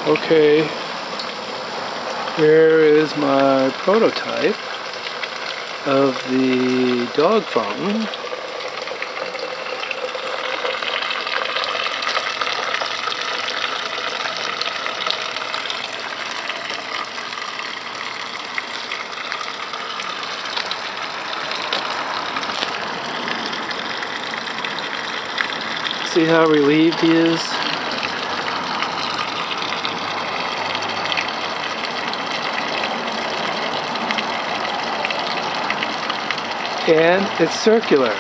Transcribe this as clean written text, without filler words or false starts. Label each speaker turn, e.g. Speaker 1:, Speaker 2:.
Speaker 1: Okay, here is my prototype of the dog fountain. See how relieved he is? And it's circular.